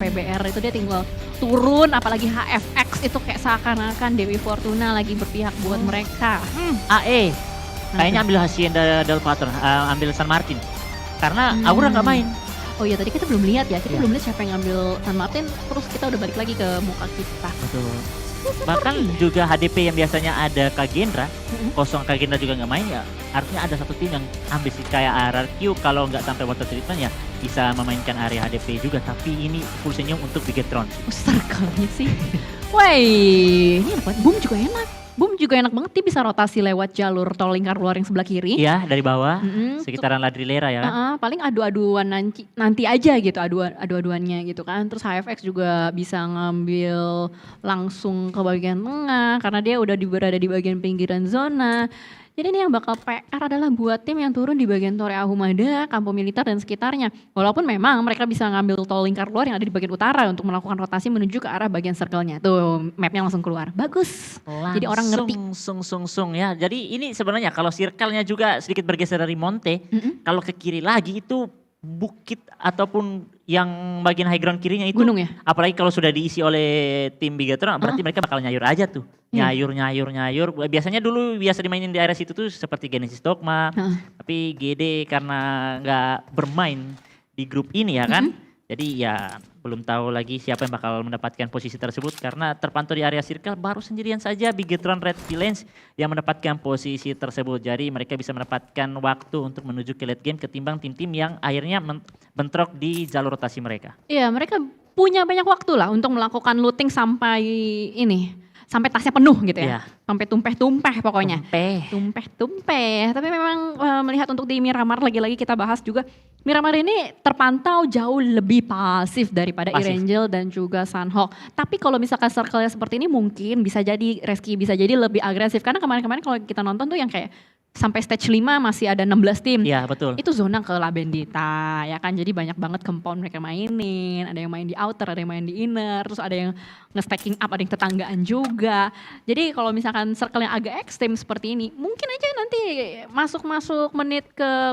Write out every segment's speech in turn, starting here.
PBR itu dia tinggal turun, apalagi HFX itu kayak seakan-akan Dewi Fortuna lagi berpihak buat mereka. AE, kayaknya ambil Hacienda del Patrón, ambil San Martin. Karena Aura nggak main. Oh iya tadi kita belum lihat ya, kita Iya. belum lihat siapa yang ngambil San Martin, terus kita udah balik lagi ke muka kita. Betul. Bahkan juga HDP yang biasanya ada Kagendra, kosong Kagendra juga nggak main ya. Artinya ada satu tim yang ambil sih kayak RRQ, kalau nggak sampai water treatment ya bisa memainkan area HDP juga. Tapi ini full senyum untuk Bigetron. Circle-nya sih. Woi, ini apa? Boom juga enak. Boom juga enak banget, dia bisa rotasi lewat jalur tol lingkar luar yang sebelah kiri. Iya, dari bawah, Mm-mm. sekitaran Ladrilera ya kan. Paling adu-aduan nanti aja gitu, adu-aduannya gitu kan. Terus HFX juga bisa ngambil langsung ke bagian tengah karena dia udah berada di bagian pinggiran zona. Jadi ini yang bakal PR adalah buat tim yang turun di bagian Tore Ahumada, Kampo Militer dan sekitarnya. Walaupun memang mereka bisa ngambil tol lingkar luar yang ada di bagian utara untuk melakukan rotasi menuju ke arah bagian circle-nya. Tuh mapnya langsung keluar, bagus. Jadi orang ngerti. Sung ya. Jadi ini sebenarnya kalau circle-nya juga sedikit bergeser dari Monte, kalau ke kiri lagi itu bukit ataupun yang bagian high ground kirinya itu. Gunung ya? Apalagi kalau sudah diisi oleh tim Bigetron, berarti mereka bakal nyayur aja tuh. Nyayur. Biasanya dulu biasa dimainin di area situ tuh seperti Genesis Dogma, tapi GD karena nggak bermain di grup ini ya kan. Jadi ya belum tahu lagi siapa yang bakal mendapatkan posisi tersebut karena terpantau di area circle baru sendirian saja Bigetron Red Villains yang mendapatkan posisi tersebut. Jadi mereka bisa mendapatkan waktu untuk menuju ke late game ketimbang tim-tim yang akhirnya bentrok di jalur rotasi mereka. Iya, mereka punya banyak waktu lah untuk melakukan looting sampai sampai tasnya penuh gitu ya. Iya. Sampai tumpeh-tumpeh pokoknya. Tumpeh. Tumpeh. Tapi memang melihat untuk di Miramar lagi-lagi kita bahas juga. Miramar ini terpantau jauh lebih pasif daripada Erangel dan juga Sunhawk. Tapi kalau misalkan circle-nya seperti ini mungkin bisa jadi Reski bisa jadi lebih agresif. Karena kemarin-kemarin kalau kita nonton tuh yang kayak sampai stage 5 masih ada 16 tim. Iya betul. Itu zona ke La Bendita ya kan. Jadi banyak banget compound mereka mainin. Ada yang main di outer, ada yang main di inner. Terus ada yang nge-stacking up, ada yang tetanggaan juga. Jadi kalau misalkan circle yang agak ekstrem seperti ini. Mungkin aja nanti masuk-masuk menit ke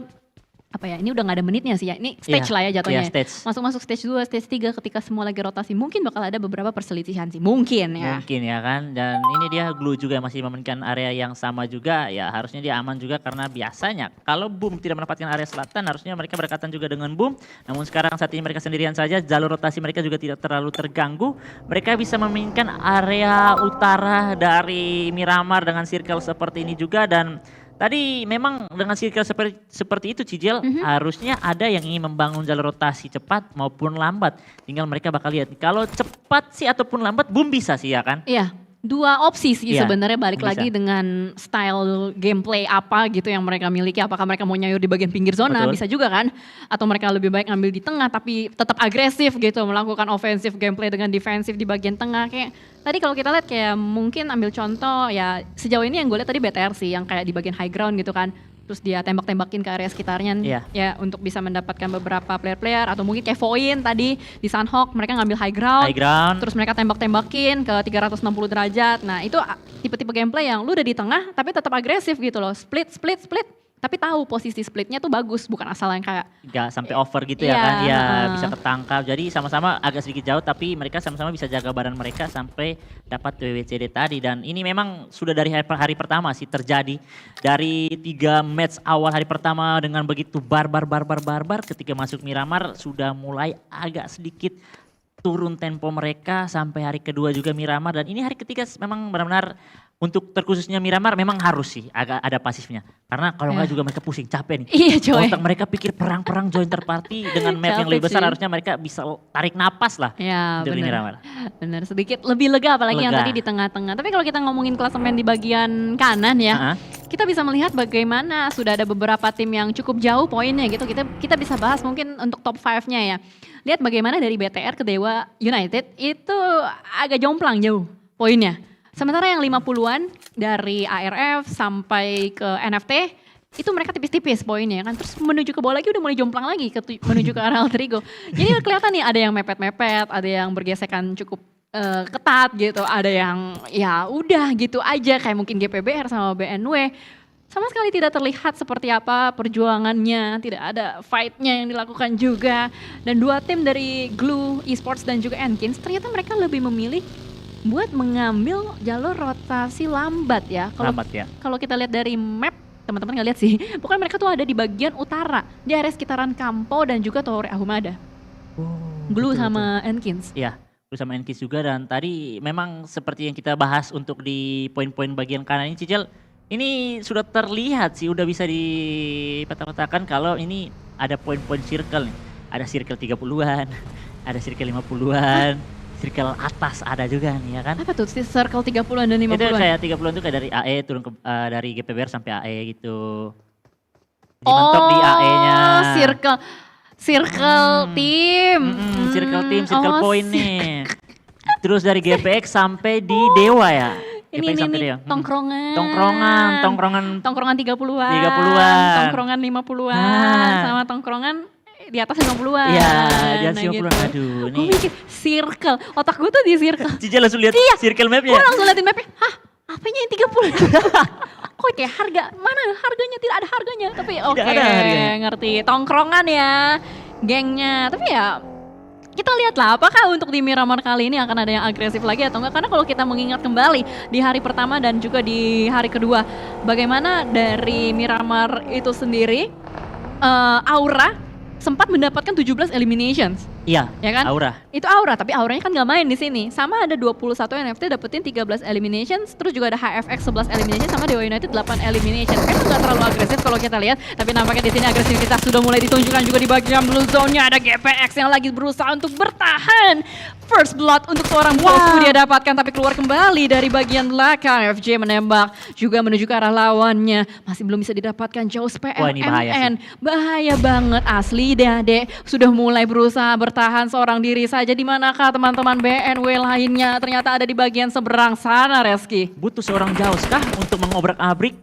apa ya, ini udah gak ada menitnya sih ya, ini stage lah ya jatuhnya. Masuk-masuk stage 2, stage 3 ketika semua lagi rotasi, mungkin bakal ada beberapa perselisihan sih, mungkin ya. Mungkin ya kan, dan ini dia Glue juga masih memainkan area yang sama juga, ya harusnya dia aman juga karena biasanya kalau Boom tidak mendapatkan area selatan, harusnya mereka berdekatan juga dengan Boom, namun sekarang saat ini mereka sendirian saja, jalur rotasi mereka juga tidak terlalu terganggu, mereka bisa memainkan area utara dari Miramar dengan circle seperti ini juga dan tadi memang dengan circle seperti itu Cijel, harusnya ada yang ingin membangun jalur rotasi cepat maupun lambat. Tinggal mereka bakal lihat. Kalau cepat sih ataupun lambat, Boom bisa sih ya kan? Iya, dua opsi sih sebenarnya balik bisa. lagi dengan style gameplay apa gitu yang mereka miliki. Apakah mereka mau nyayur di bagian pinggir zona, bisa juga kan? Atau mereka lebih baik ngambil di tengah tapi tetap agresif gitu, melakukan offensive gameplay dengan defensif di bagian tengah. Kayak tadi kalau kita lihat kayak mungkin ambil contoh ya sejauh ini yang gue lihat tadi BTR sih yang kayak di bagian high ground gitu kan. Terus dia tembak-tembakin ke area sekitarnya ya untuk bisa mendapatkan beberapa player-player atau mungkin kayak Voin tadi di Sunhawk mereka ngambil high ground. Terus mereka tembak-tembakin ke 360 derajat. Nah itu tipe-tipe gameplay yang lu udah di tengah tapi tetap agresif gitu loh. Split. Tapi tahu posisi splitnya tuh bagus, bukan asal yang kayak gak sampai over gitu ya kan, ya bisa ketangkap. Jadi sama-sama agak sedikit jauh tapi mereka sama-sama bisa jaga badan mereka sampai dapat WWCD tadi. Dan ini memang sudah dari hari pertama sih terjadi. Dari 3 match awal hari pertama dengan begitu barbar ketika masuk Miramar sudah mulai agak sedikit turun tempo mereka sampai hari kedua juga Miramar. Dan ini hari ketiga memang benar-benar untuk terkhususnya Miramar memang harus sih agak ada pasifnya. Karena kalau enggak juga mereka pusing, capek nih. Iya coy. Otak mereka pikir perang jointer party dengan map yang lebih besar harusnya mereka bisa tarik napas lah. Ya benar. Benar sedikit lebih lega apalagi yang tadi di tengah-tengah. Tapi kalau kita ngomongin klasemen di bagian kanan ya. Kita bisa melihat bagaimana sudah ada beberapa tim yang cukup jauh poinnya gitu. Kita bisa bahas mungkin untuk top 5-nya ya. Lihat bagaimana dari BTR ke Dewa United itu agak jomplang jauh poinnya. Sementara yang 50-an dari ARF sampai ke NFT itu mereka tipis-tipis poinnya kan. Terus menuju ke bawah lagi udah mulai jomplang lagi menuju ke arah Alter Ego. Jadi kelihatan nih ada yang mepet-mepet, ada yang bergesekan cukup ketat gitu, ada yang ya udah gitu aja kayak mungkin GPBR sama BNW. sama sekali tidak terlihat seperti apa perjuangannya, tidak ada fight-nya yang dilakukan juga. Dan dua tim dari Glue Esports dan juga Enkins ternyata mereka lebih memilih buat mengambil jalur rotasi lambat ya. Lambat ya. Kalau kita lihat dari map, teman-teman nggak lihat sih, pokoknya mereka tuh ada di bagian utara, di area sekitaran Campo dan juga Torre Ahumada. Glue sama Enkins. Iya, Glue sama Enkins juga, dan tadi memang seperti yang kita bahas untuk di poin-poin bagian kanan ini, Cicil, ini sudah terlihat sih, udah bisa dipetah-petahkan kalau ini ada poin-poin circle nih. Ada circle 30-an, ada circle 50-an, circle atas ada juga nih ya kan. Apa tuh circle 30-an dan 50-an? Itu kayak 30-an tuh kayak dari AE turun ke dari GPBR sampai AE gitu. Jadi Oh, mentok di AE-nya. circle tim. Circle team, circle Oh, point nih. Terus dari GPX sampai di Dewa ya. Ini GPX sampai Dewa. tongkrongan. Tongkrongan 30-an. 30-an. Tongkrongan 50-an. Nah. Sama tongkrongan di atas 50-an. Iya, di atas Nah, 50-an. Aduh, Gue nih. mikir circle. Otak gue tuh di circle. Cica langsung lihat Iya. circle mapnya. Gue langsung liatin mapnya. Hah? Apanya yang 30? Kok kayak harga? Mana harganya? Tidak ada harganya. Tapi oke, ada harganya. ngerti. Tongkrongan ya, gengnya. Tapi ya kita lihatlah apakah untuk di Miramar kali ini akan ada yang agresif lagi atau enggak. Karena kalau kita mengingat kembali di hari pertama dan juga di hari kedua, bagaimana dari Miramar itu sendiri, Aura sempat mendapatkan 17 eliminations. Iya, Ya kan? Aura. Itu Aura, tapi Auranya kan nggak main di sini. Sama ada 21 NFT dapetin 13 eliminations, terus juga ada HFX 11 eliminations, sama Dewa United 8 eliminations. Kan nggak terlalu agresif kalau kita lihat, tapi nampaknya di sini agresivitas sudah mulai ditunjukkan juga di bagian blue zone-nya. Ada GPX yang lagi berusaha untuk bertahan. First blood untuk seorang bosku dia dapatkan, tapi keluar kembali dari bagian belakang. FJ menembak juga menuju ke arah lawannya, masih belum bisa didapatkan jauh Wah, ini bahaya sih. PMN. Bahaya banget asli deh, Dek. Sudah mulai berusaha bertahan seorang diri saja. Di manakah teman-teman BNW lainnya? Ternyata ada di bagian seberang sana, Reski. Butuh seorang Jaws kah untuk mengobrak-abrik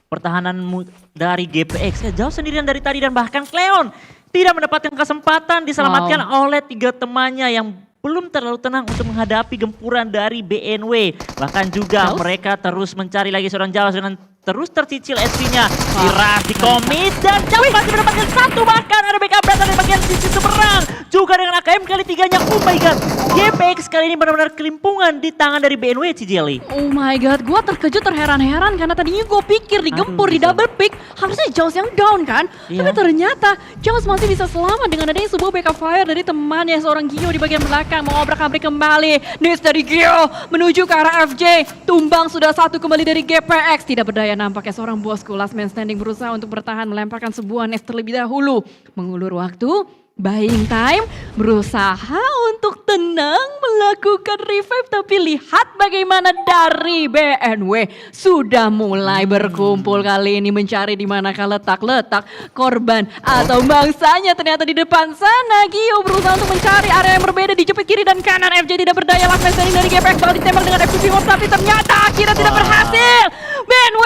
pertahanan dari GPX? Ya, Jaws sendirian dari tadi, dan bahkan Cleon tidak mendapatkan kesempatan, diselamatkan oleh 3 temannya yang belum terlalu tenang untuk menghadapi gempuran dari BNW. Bahkan juga Jaws? mereka terus mencari lagi seorang Jaws dengan terus tercicil SP-nya. Diras, di komit, dan Jaws masih mendapatkan 1, bahkan ada backup datang dari bagian sisi seberang. Juga dengan AKM kali 3-nya, oh my god. GPX kali ini benar-benar kelimpungan di tangan dari BNW, Cijeli. Oh my god, gue terkejut, terheran-heran karena tadinya gue pikir digempur, di bisa. double pick, harusnya Jaws yang down kan? Iya. Tapi ternyata Jaws masih bisa selamat dengan adanya sebuah backup fire dari temannya, seorang Gio di bagian belakang, mengobrak-abrik kembali. Nis dari Gio menuju ke arah FJ, tumbang sudah 1 kembali dari GPX, tidak berdaya nampaknya seorang bosku. Last man standing berusaha untuk bertahan, melemparkan sebuah nest terlebih dahulu, mengulur waktu. Buying time, berusaha untuk tenang melakukan revive, tapi lihat bagaimana dari BNW sudah mulai berkumpul kali ini mencari di manakah letak-letak korban atau mangsanya. Ternyata di depan sana Gio berusaha untuk mencari area yang berbeda, dijepit kiri dan kanan. FJ tidak berdaya, last man standing dari GPX bakal ditembak dengan FPV Wolf, tapi ternyata akhirnya tidak berhasil. BNW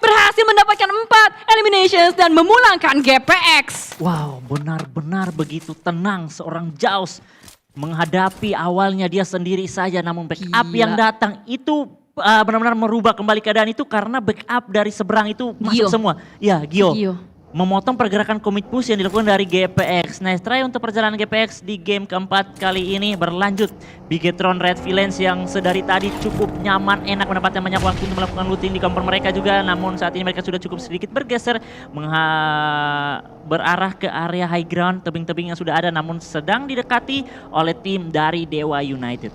berhasil mendapatkan 4 eliminations dan memulangkan GPX. Wow, benar-benar begitu tenang seorang Jaws menghadapi awalnya dia sendiri saja, namun backup Gila. yang datang itu benar-benar merubah kembali keadaan itu karena backup dari seberang itu masuk Gio. semua. Ya, Gio. Gio. Memotong pergerakan commit push yang dilakukan dari GPX. Nice try untuk perjalanan GPX di game keempat kali ini berlanjut. Bigetron Red Villains yang sedari tadi cukup nyaman, enak mendapatkan banyak waktu untuk melakukan looting di kamper mereka juga. Namun saat ini mereka sudah cukup sedikit bergeser berarah ke area high ground, tebing-tebing yang sudah ada namun sedang didekati oleh tim dari Dewa United.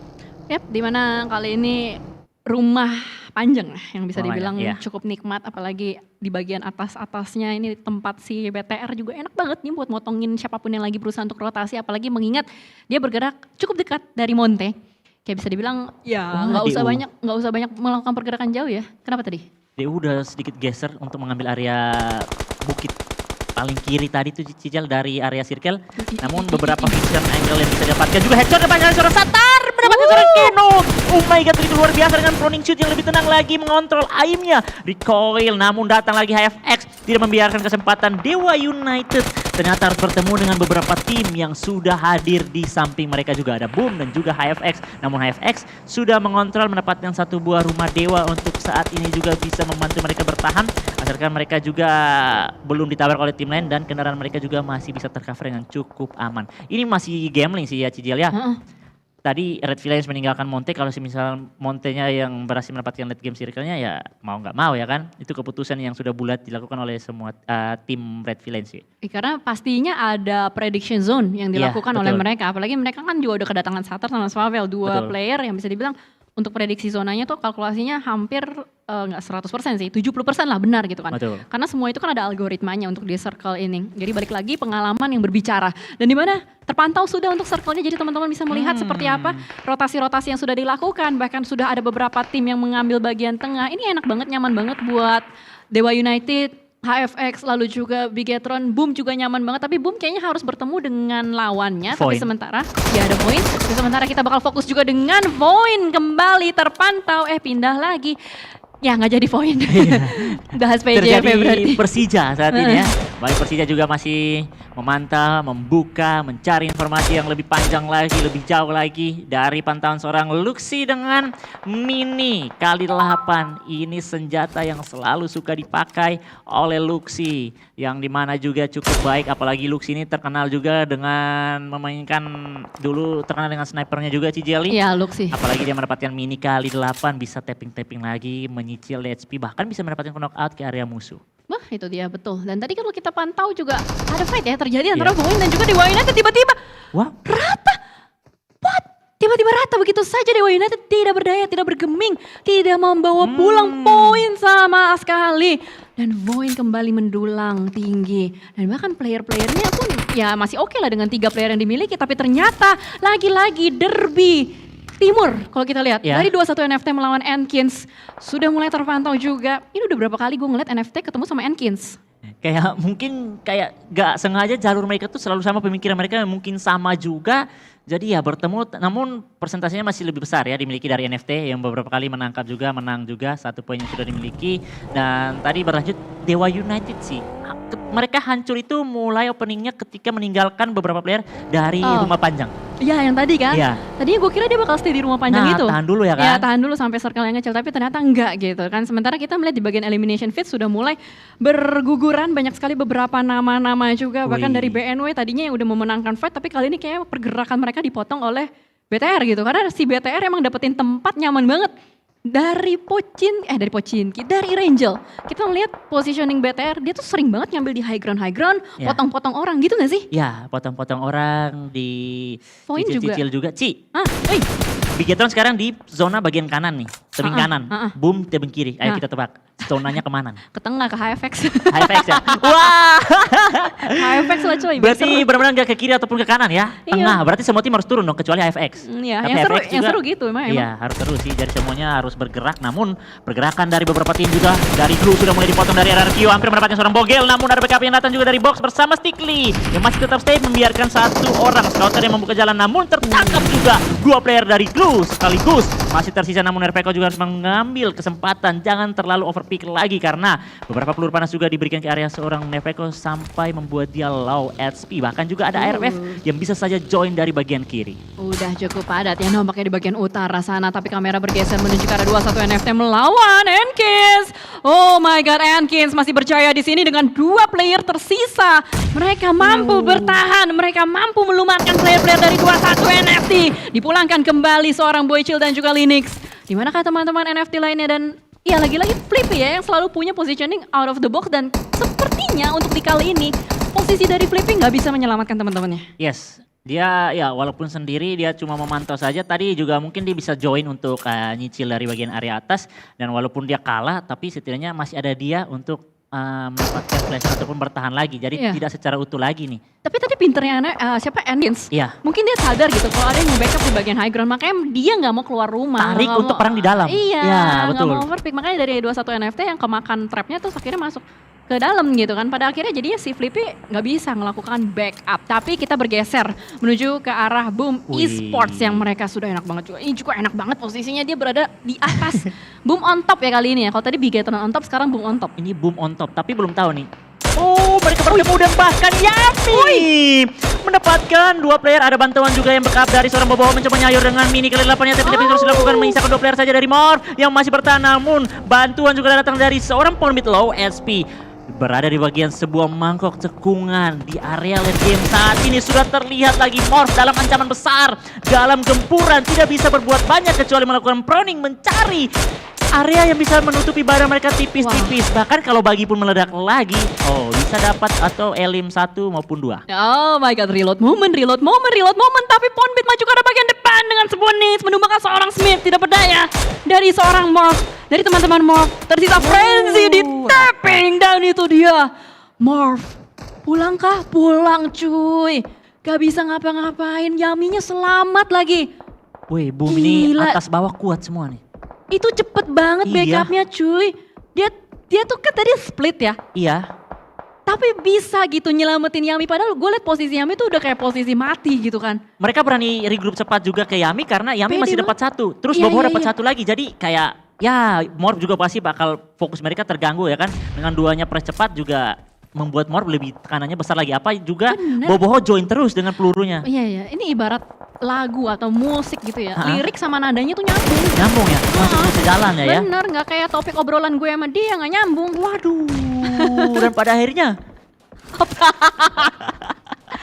Yap, dimana kali ini rumah panjang lah yang bisa Rumah dibilang panjang, iya. cukup nikmat, apalagi di bagian atas-atasnya ini tempat si BTR juga enak banget nih buat motongin siapapun yang lagi berusaha untuk rotasi, apalagi mengingat dia bergerak cukup dekat dari Monte. Kayak bisa dibilang ya Wah, nggak usah banyak melakukan pergerakan jauh ya. Kenapa tadi? DU udah sedikit geser untuk mengambil area bukit paling kiri tadi tuh Cijal dari area circle. Namun beberapa vision angle yang bisa didapatkan juga headshot depan jalan seorang Satar mendapatkan seorang Keno. Oh my god, itu luar biasa dengan proning shoot yang lebih tenang lagi mengontrol aimnya. Recoil, namun datang lagi HFX tidak membiarkan kesempatan Dewa United. Ternyata harus bertemu dengan beberapa tim yang sudah hadir di samping mereka juga. Ada Boom dan juga HFX. Namun HFX sudah mengontrol mendapatkan 1 buah rumah dewa untuk saat ini juga bisa membantu mereka bertahan. Asalkan mereka juga belum ditabrak oleh tim lain dan kendaraan mereka juga masih bisa tercover dengan cukup aman. Ini masih gambling sih ya Cijil ya. Tadi Red Villains meninggalkan Monte, kalau misal Montenya yang berhasil mendapatkan late game circle-nya ya mau nggak mau ya kan. Itu keputusan yang sudah bulat dilakukan oleh semua tim Red Villains sih. Karena pastinya ada prediction zone yang dilakukan oleh betul. mereka. Apalagi mereka kan juga udah kedatangan Satar sama Swavel, dua Betul. player yang bisa dibilang untuk prediksi zonanya tuh kalkulasinya hampir nggak 100% sih, 70% lah benar gitu kan. Betul. Karena semua itu kan ada algoritmanya untuk di circle ini. Jadi balik lagi pengalaman yang berbicara. Dan di mana terpantau sudah untuk circle-nya, jadi teman-teman bisa melihat seperti apa rotasi-rotasi yang sudah dilakukan. Bahkan sudah ada beberapa tim yang mengambil bagian tengah. Ini enak banget, nyaman banget buat Dewa United, HFX, lalu juga Bigetron. Boom juga nyaman banget, tapi Boom kayaknya harus bertemu dengan lawannya. Tapi Void. sementara, ya ada Void. Tapi sementara kita bakal fokus juga dengan Void kembali terpantau. Pindah lagi. Ya nggak jadi Void. Bahas PJV Terjadi berarti. Persija saat ini ya. Baik, Persija juga masih memantau, membuka, mencari informasi yang lebih panjang lagi, lebih jauh lagi dari pantauan seorang Luxi dengan mini kali 8. Ini senjata yang selalu suka dipakai oleh Luxi, yang dimana juga cukup baik, apalagi Luxi ini terkenal juga dengan memainkan, dulu terkenal dengan snipernya juga Cijeli. Iya, Luxi. Apalagi dia mendapatkan mini kali 8, bisa tapping-tapping lagi, menyicil HP, bahkan bisa mendapatkan knockout ke area musuh. Wah itu dia betul. Dan tadi kalau kita pantau juga ada fight ya terjadi antara Iya. Void dan juga Dewa United, tiba-tiba Wah, rata. What? Tiba-tiba rata begitu saja. Dewa United tidak berdaya, tidak bergeming, tidak membawa pulang poin sama sekali. Dan Void kembali mendulang tinggi. Dan bahkan player-playernya pun ya masih oke lah dengan 3 player yang dimiliki. Tapi ternyata lagi-lagi derby Timur kalau kita lihat. Ya. Dari 21 NFT melawan Enkins sudah mulai terpantau juga. Ini udah berapa kali gue ngeliat NFT ketemu sama Enkins. kayak mungkin kayak gak sengaja jalur mereka tuh selalu sama, pemikiran mereka mungkin sama juga. Jadi ya bertemu, namun persentasenya masih lebih besar ya dimiliki dari NFT yang beberapa kali menangkap juga, menang juga, 1 poin yang sudah dimiliki. Dan tadi berlanjut Dewa United sih. Mereka hancur itu mulai openingnya ketika meninggalkan beberapa player dari rumah panjang. Iya yang tadi kan. Iya. Tadinya gue kira dia bakal stay di rumah panjang Nah, itu. tahan dulu ya kan? Ya tahan dulu sampai circle yang kecil, tapi ternyata enggak gitu kan. Sementara kita melihat di bagian elimination fit sudah mulai berguguran, banyak sekali beberapa nama-nama juga. Bahkan Wih. dari BNW tadinya yang udah memenangkan fight, tapi kali ini kayak pergerakan mereka dipotong oleh BTR gitu. Karena si BTR emang dapetin tempat nyaman banget. Dari Rangel. Kita melihat positioning BTR, dia tuh sering banget ngambil di high ground, Ya. potong-potong orang gitu gak sih? Ya, potong-potong orang di Poin juga. cicil juga. Ci, Ah, Bigetron sekarang di zona bagian kanan nih, tebing kanan. ah. Boom, tebing kiri. Ayo Ah. kita tebak. Zonanya kemana? ke tengah, ke HFX. HFX ya? Wah! HFX lah coy. Berarti biar seru. benar-benar gak ke kiri ataupun ke kanan ya? Iya. Tengah, berarti semua tim harus turun dong kecuali HFX. Iya, Tapi yang seru, HFX yang juga- seru gitu emang. Iya, harus seru sih. Jadi semuanya harus bergerak. Namun pergerakan dari beberapa tim juga. Dari Blue sudah mulai dipotong dari RRQ. Hampir mendapatkan seorang Bogel. Namun ada backup yang datang juga dari box bersama Stickly. Yang masih tetap stay membiarkan 1 orang scouter yang membuka jalan. Namun tertangkap juga 2 player dari Blue sekaligus. Masih tersisa namun RPK juga harus mengambil kesempatan. Jangan terlalu overpick lagi karena beberapa peluru panas juga diberikan ke area seorang Nefeko sampai membuat dia low HP. Bahkan juga ada ARF yang bisa saja join dari bagian kiri. Udah cukup padat ya nampaknya di bagian utara sana. Tapi kamera bergeser menuju ke arah 21 NFT melawan Enkins. Oh my god, Enkins masih berjaya di sini dengan 2 player tersisa. Mereka mampu bertahan. Mereka mampu melumatkan player-player dari 21 NFT. Dipulangkan kembali seorang Boychill dan juga Linux. Dimanakah teman-teman NFT lainnya dan ya lagi-lagi Flippy ya yang selalu punya positioning out of the box dan sepertinya untuk di kali ini posisi dari Flippy nggak bisa menyelamatkan teman-temannya. Yes, dia ya walaupun sendiri dia cuma memantau saja. Tadi juga mungkin dia bisa join untuk nyicil dari bagian area atas. Dan walaupun dia kalah tapi setidaknya masih ada dia untuk mendapatkan flash ataupun bertahan lagi. Jadi Iya. tidak secara utuh lagi nih. Tapi tadi pinternya siapa Enkins? Iya. Mungkin dia sadar gitu kalau ada yang nge-backup di bagian high ground, makanya dia nggak mau keluar rumah. Tarik nggak untuk mau- perang di dalam. Iya, Ya, nggak betul. mau overpick. Makanya dari 21 NFT yang kemakan trapnya tuh akhirnya masuk ke dalam gitu kan. Pada akhirnya jadinya si Flippy nggak bisa melakukan backup. Tapi kita bergeser menuju ke arah Boom Wih. Esports yang mereka sudah enak banget juga. Ini juga enak banget posisinya, dia berada di atas. Boom on top ya kali ini ya. Kalau tadi Bigetron on top, sekarang Boom on top. Ini Boom on top, tapi belum tahu nih. Oh, mereka bertemu dan bahkan Yami mendapatkan 2 player. Ada bantuan juga yang backup dari seorang Boboho mencoba nyayur dengan mini kali 8-nya, tapi tidak bisa terus dilakukan, menyisakan 2 player saja dari Morph yang masih bertahan. Namun bantuan juga datang dari seorang pemain mid low SP. Berada di bagian sebuah mangkok cekungan di area late game saat ini sudah terlihat lagi Morph dalam ancaman besar, dalam gempuran, tidak bisa berbuat banyak kecuali melakukan proning mencari area yang bisa menutupi badan mereka tipis-tipis. Bahkan kalau bagi pun meledak lagi, bisa dapat atau elim 1 maupun 2. Oh my god, reload moment. Tapi Ponbit maju ke arah bagian depan dengan sebuah nades menumbangkan seorang Smith. Tidak berdaya dari seorang Morph, dari teman-teman Morph. Tersisa Frenzy di tapping dan itu dia. Morph, pulang kah? Pulang cuy. Gak bisa ngapa-ngapain, Yaminya selamat lagi. Wih, Boom ini atas bawah kuat semua nih. Itu cepet banget backupnya cuy. Dia tuh kan tadi split ya. Iya. Tapi bisa gitu nyelamatin Yami. Padahal gue liat posisi Yami tuh udah kayak posisi mati gitu kan. Mereka berani regroup cepat juga ke Yami karena Yami masih dapat 1. Terus Boboho dapat 1 lagi. Jadi kayak ya Morph juga pasti bakal fokus mereka terganggu ya kan. Dengan duanya press cepat juga membuat Morph lebih tekanannya besar lagi. Apa juga Boboho join terus dengan pelurunya. Iya. Ini ibarat lagu atau musik gitu ya. Lirik sama nadanya tuh nyambung. Nyambung ya? Masih sejalan ya? Bener, gak kayak topik obrolan gue sama dia gak nyambung. Waduh, dan pada akhirnya?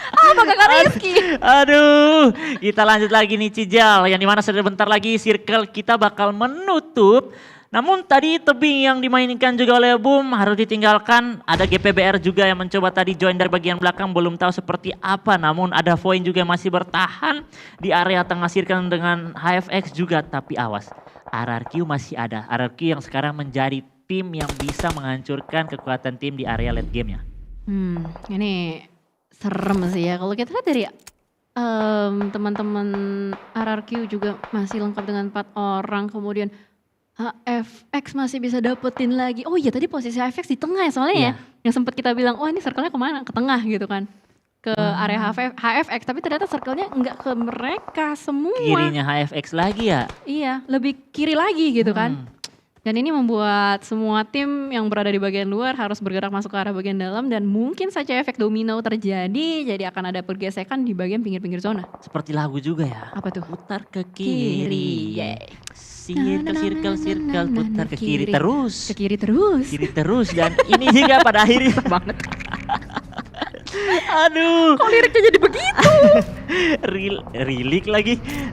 Apa kakak Rizky? Aduh, kita lanjut lagi nih Cijal. Yang dimana sebentar lagi circle kita bakal menutup. Namun tadi tebing yang dimainkan juga oleh Boom harus ditinggalkan. Ada GPBR juga yang mencoba tadi join dari bagian belakang, belum tahu seperti apa. Namun ada Voin juga yang masih bertahan di area tengah circle dengan HFX juga. Tapi awas, RRQ masih ada. RRQ yang sekarang menjadi tim yang bisa menghancurkan kekuatan tim di area late game ya. Ini serem sih ya. Kalau kita lihat dari teman-teman RRQ juga masih lengkap dengan 4 orang. Kemudian HFX masih bisa dapetin lagi. Oh iya tadi posisi HFX di tengah ya soalnya ya. Yang sempat kita bilang, ini circle-nya kemana? Ke tengah gitu kan. Ke area HFX. Tapi ternyata circle-nya enggak ke mereka semua. Kirinya HFX lagi ya? Iya, lebih kiri lagi gitu kan. Dan ini membuat semua tim yang berada di bagian luar harus bergerak masuk ke arah bagian dalam. Dan mungkin saja efek domino terjadi. Jadi akan ada pergesekan di bagian pinggir-pinggir zona. Seperti lagu juga ya? Apa tuh? Putar ke kiri. Circle, putar ke kiri terus. Ke kiri terus. Kiri terus dan ini juga pada akhirnya banget. Aduh. Kok liriknya jadi begitu?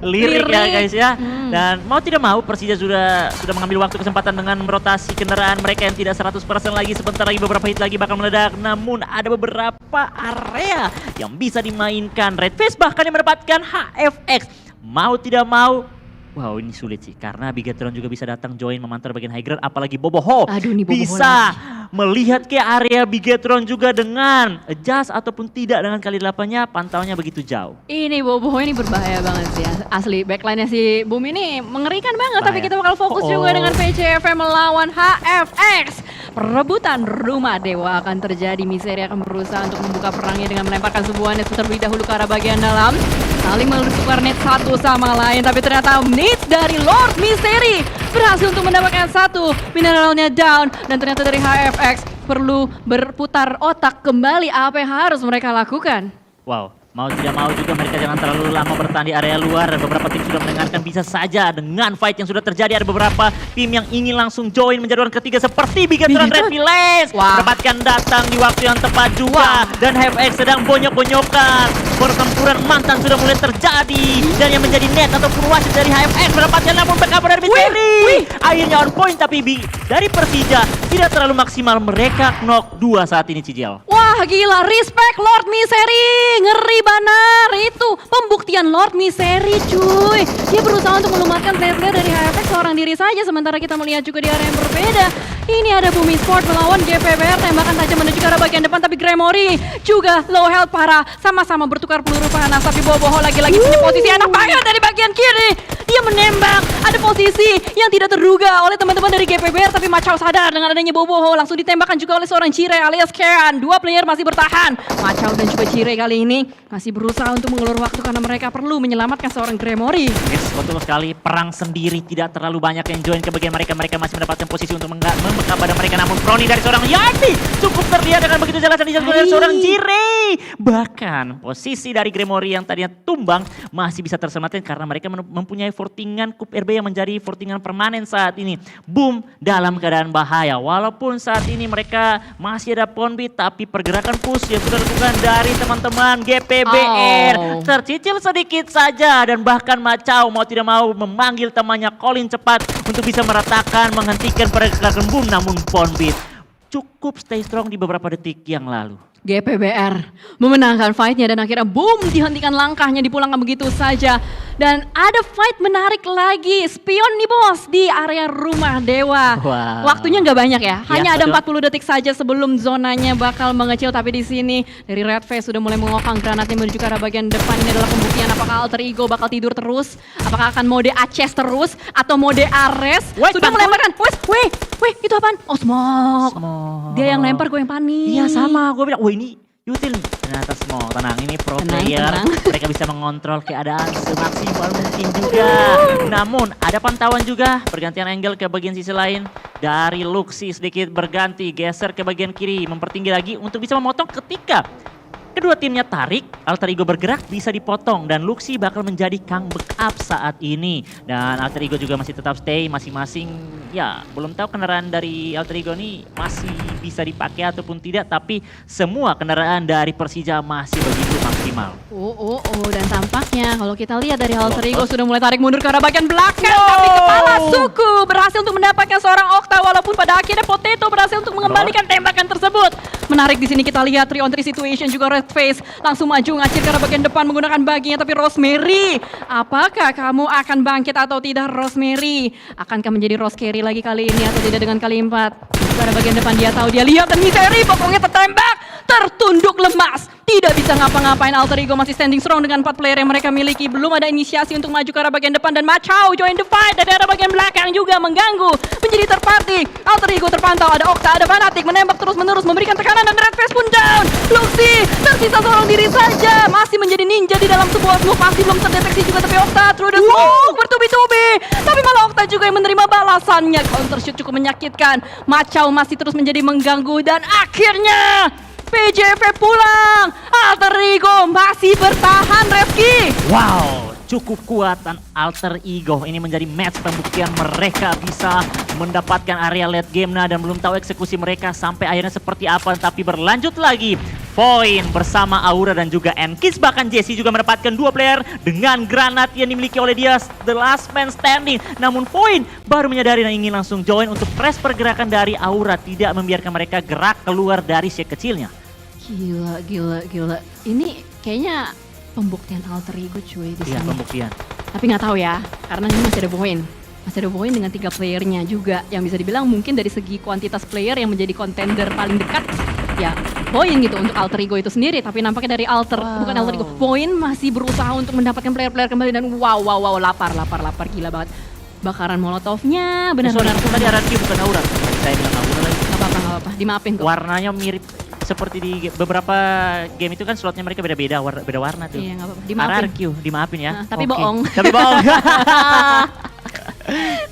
Lirik ya guys ya. Dan mau tidak mau Persija sudah mengambil waktu kesempatan dengan merotasi kendaraan mereka yang tidak 100% lagi. Sebentar lagi beberapa hit lagi bakal meledak. Namun ada beberapa area yang bisa dimainkan. Red Face bahkan yang mendapatkan HFX. Mau tidak mau. Wow ini sulit sih karena Bigetron juga bisa datang join memantau bagian high ground, apalagi Boboho bisa melihat ke area Bigetron juga dengan adjust ataupun tidak dengan kali 8-nya, pantauannya begitu jauh. Ini Boboho ini berbahaya banget sih asli, backline-nya si Boom ini mengerikan banget. Bahaya. Tapi kita bakal fokus juga dengan PCFM melawan HFX. Perebutan rumah dewa akan terjadi, Misery akan berusaha untuk membuka perangnya dengan melemparkan sebuah net terlebih dahulu ke arah bagian dalam. Saling menukar net satu sama lain, tapi ternyata net dari Lord Misery berhasil untuk mendapatkan 1 mineralnya down. Dan ternyata dari HFX perlu berputar otak kembali apa yang harus mereka lakukan. Wow, mau tidak mau juga mereka jangan terlalu lama bertahan di area luar. Beberapa tim sudah mendengarkan bisa saja dengan fight yang sudah terjadi. Ada beberapa tim yang ingin langsung join menjadi orang ketiga seperti Bigetron Red Village. Mendapatkan datang di waktu yang tepat juga. Dan HFX sedang bonyok-bonyokan. Pertempuran mantan sudah mulai terjadi. Dan yang menjadi net ataupun wasit dari HFX mendapatkan namun berkabar dari Misery. Akhirnya on point tapi dari Persija tidak terlalu maksimal. Mereka knock 2 saat ini Cijel. Wah gila, respect Lord Misery. Ngeri banar, itu pembuktian Lord Misery cuy. Dia berusaha untuk melumatkan player dari HFX seorang diri saja. Sementara kita melihat juga di area yang berbeda. Ini ada Bumi Sport melawan GPBR, tembakan tajam menuju ke arah bagian depan. Tapi Gremory juga low health parah. Sama-sama bertukar peluru panas. Tapi Boboho lagi-lagi punya posisi enak banget dari bagian kiri. Dia menembak. Ada posisi yang tidak terduga oleh teman-teman dari GPBR, tapi Macau sadar dengan adanya Boboho, langsung ditembakkan juga oleh seorang Cire alias Kean. Dua player masih bertahan. Macau dan juga Cire kali ini masih berusaha untuk mengulur waktu karena mereka perlu menyelamatkan seorang Gremory. Yes, betul sekali. Perang sendiri tidak terlalu banyak yang join ke bagian mereka. Mereka masih mendapatkan posisi untuk membekap pada mereka. Namun Proni dari seorang Yandi cukup terlihat dengan begitu jelas dan dijaga oleh seorang Cire. Bahkan posisi dari Gremory yang tadinya tumbang masih bisa terselamatkan karena mereka mempunyai fortingan Kup RB yang menjadi fortingan permanen saat ini. Boom dalam keadaan bahaya. Walaupun saat ini mereka masih ada Ponbit, tapi pergerakan push yang sudah dilakukan dari teman-teman GPBR tercicil sedikit saja, dan bahkan Macau mau tidak mau memanggil temannya Colin cepat untuk bisa meratakan menghentikan pergerakan Boom, namun Ponbit cukup stay strong di beberapa detik yang lalu. GPBR memenangkan fightnya dan akhirnya boom dihentikan langkahnya, dipulangkan begitu saja. Dan ada fight menarik lagi, spion nih bos di area rumah dewa. Wow. Waktunya nggak banyak ya, hanya ada betul. 40 detik saja sebelum zonanya bakal mengecil. Tapi di sini dari Red Face sudah mulai mengokang granatnya menuju ke arah bagian depan. Ini adalah pembuktian apakah Alter Ego bakal tidur terus, apakah akan mode Aces terus atau mode Ares. Sudah melemparkan, weh itu apaan? Oh smoke. Dia yang lempar, gue yang panik. Iya sama, gue bilang, wah ini Yutil nih. Ternyata Smoke, tenang, ini pro player. Mereka bisa mengontrol keadaan semaksimal mungkin juga. Namun ada pantauan juga, pergantian angle ke bagian sisi lain. Dari Luxi sedikit berganti, geser ke bagian kiri, mempertinggi lagi untuk bisa memotong ketika kedua timnya tarik, Alter Ego bergerak bisa dipotong dan Luxi bakal menjadi kang backup saat ini. Dan Alter Ego juga masih tetap stay masing-masing. Ya, belum tahu kendaraan dari Alter Ego ini masih bisa dipakai ataupun tidak, tapi semua kendaraan dari Persija masih begitu maksimal. Dan tampaknya kalau kita lihat dari Alter Ego sudah mulai tarik mundur ke arah bagian belakang, tapi kepala suku berhasil untuk mendapatkan seorang Okta, walaupun pada akhirnya Potato berhasil untuk mengembalikan tembakan tersebut. Menarik di sini kita lihat 3-on-3 situation juga Red Face langsung maju ngacir ke arah bagian depan menggunakan baginya, tapi Rosemary, apakah kamu akan bangkit atau tidak Rosemary? Akankah menjadi Rose Carry lagi kali ini atau tidak dengan kali 4? Ke arah bagian depan dia tahu, dia lihat dan Misery pokoknya tertembak, tertunduk lemas. Tidak bisa ngapa-ngapain, Alter Ego masih standing strong dengan 4 player yang mereka miliki. Belum ada inisiasi untuk maju ke arah bagian depan dan Macau join the fight dari arah bagian belakang juga mengganggu. Menjadi third party, Alter Ego terpantau, ada Okta, ada Fanatic menembak terus-menerus memberikan tekanan dan Red Face pun down. Luxi tersisa seorang diri saja, masih menjadi ninja di dalam sebuah smoke, masih belum terdeteksi juga, tapi Okta through the smoke bertubi-tubi. Tapi malah Okta juga yang menerima balasannya, counter shoot cukup menyakitkan. Macau masih terus menjadi mengganggu dan akhirnya PJV pulang. Alter Ego masih bertahan, Reski. Wow, cukup kuat dan Alter Ego ini menjadi match pembuktian mereka bisa mendapatkan area late game. Nah, dan belum tahu eksekusi mereka sampai akhirnya seperti apa, tapi berlanjut lagi. Voin bersama Aura dan juga Enkis, bahkan Jesse juga mendapatkan 2 player dengan granat yang dimiliki oleh dia, the last man standing. Namun Voin baru menyadari dan ingin langsung join untuk press pergerakan dari Aura, tidak membiarkan mereka gerak keluar dari shake kecilnya. Gila. Ini kayaknya pembuktian Alter Ego cuy di sini. Iya, pembuktian. Tapi nggak tahu ya, karena ini masih ada Voin. Masih ada Voin dengan 3 playernya juga, yang bisa dibilang mungkin dari segi kuantitas player yang menjadi contender paling dekat, ya Voin gitu untuk Alter Ego itu sendiri. Tapi nampaknya dari bukan Alter Ego, Voin masih berusaha untuk mendapatkan player-player kembali dan wow, lapar, gila banget. Bakaran molotovnya benar-benar. Tadi RRQ bukan Aura. Saya bilang Aura lagi. Gak apa-apa, dimaafin kok. Warnanya mirip seperti di beberapa game itu kan slotnya mereka beda-beda, beda warna tuh. Iya, gak apa-apa, dimaafin. RRQ, dimaafin ya. Nah, tapi bohong. Tapi bohong.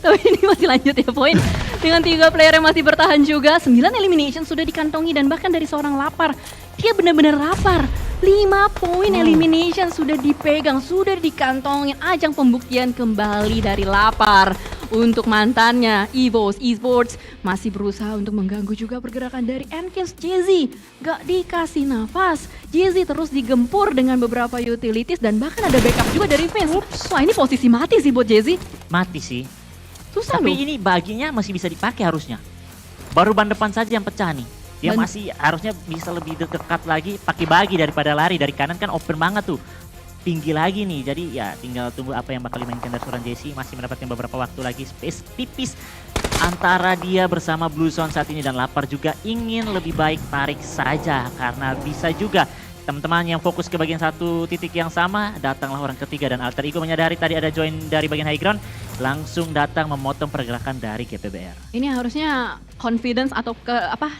Tapi ini masih lanjut ya Voin. Dengan 3 player yang masih bertahan juga, 9 elimination sudah dikantongi dan bahkan dari seorang lapar. Dia benar-benar lapar. 5 poin elimination sudah dipegang, sudah dikantongin. Ajang pembuktian kembali dari lapar. Untuk mantannya, EVOS Esports masih berusaha untuk mengganggu juga pergerakan dari Enkins. Jesse gak dikasih nafas. Jesse terus digempur dengan beberapa utilities dan bahkan ada backup juga dari fans. Wah, ini posisi mati sih buat Jesse. Mati sih. Susah Tapi loh. ini baginya masih bisa dipakai harusnya. Baru ban depan saja yang pecah nih. Dia masih harusnya bisa lebih dekat lagi pakai bagi daripada lari. Dari kanan kan open banget tuh. Tinggi lagi nih, jadi ya tinggal tunggu apa yang bakal dimainkan dari seorang Jesse. Masih mendapatkan beberapa waktu lagi, space tipis antara dia bersama Blue Zone saat ini. Dan lapar juga ingin lebih baik tarik saja, karena bisa juga teman-teman yang fokus ke bagian satu titik yang sama, datanglah orang ketiga dan Alter Ego menyadari tadi ada join dari bagian high ground, langsung datang memotong pergerakan dari GPBR. Ini harusnya confidence atau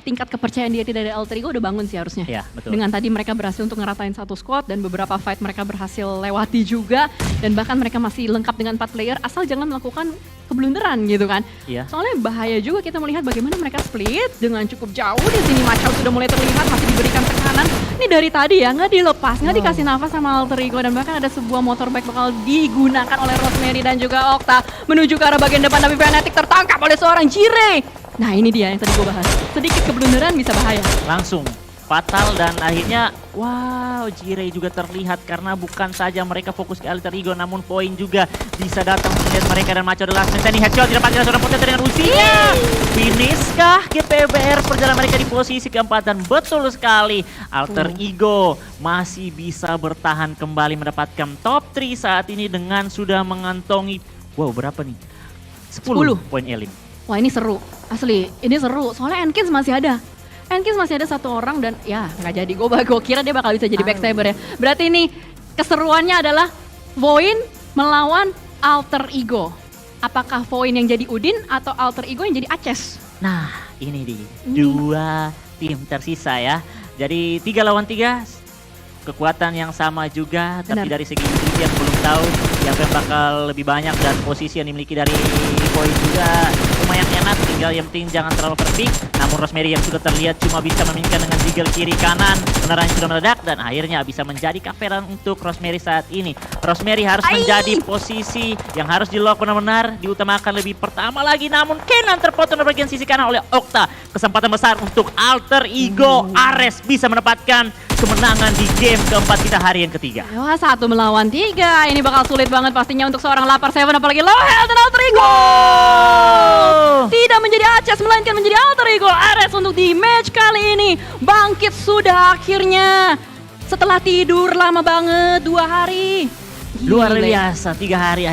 tingkat kepercayaan diri dari Alter Ego udah bangun sih harusnya. Iya, betul. Dengan tadi mereka berhasil untuk ngeratain satu squad dan beberapa fight mereka berhasil lewati juga, dan bahkan mereka masih lengkap dengan 4 player asal jangan melakukan keblunderan gitu kan. Iya. Soalnya bahaya juga kita melihat bagaimana mereka split dengan cukup jauh di sini. Machao sudah mulai terlihat masih diberikan tekanan. Ini dari tadi ya nggak dilepas, nggak dikasih nafas sama Alter Ego, dan bahkan ada sebuah motorbike bakal digunakan oleh Rosemary dan juga Okta menuju ke arah bagian depan, tapi Fnatic tertangkap oleh seorang Jireh. Nah ini dia yang tadi gue bahas, sedikit keblunderan bisa bahaya. Langsung fatal dan akhirnya wow, Jireh juga terlihat karena bukan saja mereka fokus ke Alter Ego namun poin juga bisa datang melihat mereka dan Machao adalah ini headshot didapatkan seorang potensi dengan usinya. Finishkah GPBR perjalanan mereka di posisi keempat, dan betul sekali Alter Ego masih bisa bertahan kembali mendapatkan top 3 saat ini dengan sudah mengantongi berapa nih? 10 poin elim. Wah ini seru, asli ini seru, soalnya Enkins masih ada. Enkins masih ada satu orang dan ya nggak jadi, gue kira dia bakal bisa jadi backstabber ya. Berarti ini keseruannya adalah Voin melawan Alter Ego. Apakah Voin yang jadi Udin atau Alter Ego yang jadi Aces? Nah ini dia, dua tim tersisa ya. Jadi 3 lawan 3, kekuatan yang sama juga, tapi dari segi utility yang belum tahu siapa yang bakal lebih banyak, dan posisi yang dimiliki dari Voin juga lumayan enak, tinggal yang penting jangan terlalu perfect. Namun Rosemary yang sudah terlihat cuma bisa memainkan dengan jiggle kiri kanan, penerangan sudah meledak dan akhirnya bisa menjadi kaveran untuk Rosemary saat ini. Rosemary harus menjadi posisi yang harus di lock benar-benar, diutamakan lebih pertama lagi, namun Kenan terpotong dari bagian sisi kanan oleh Okta. Kesempatan besar untuk Alter Ego, Ares bisa mendapatkan kemenangan di game keempat kita hari yang ketiga. Wah 1 melawan 3, ini bakal sulit banget pastinya untuk seorang Lapar Seven, apalagi low health dan Alter Ego. Tidak menjadi Aces, melainkan menjadi Alter Ego. Ares untuk di match kali ini bangkit sudah akhirnya setelah tidur lama banget 2 hari. Luar biasa, 3 hari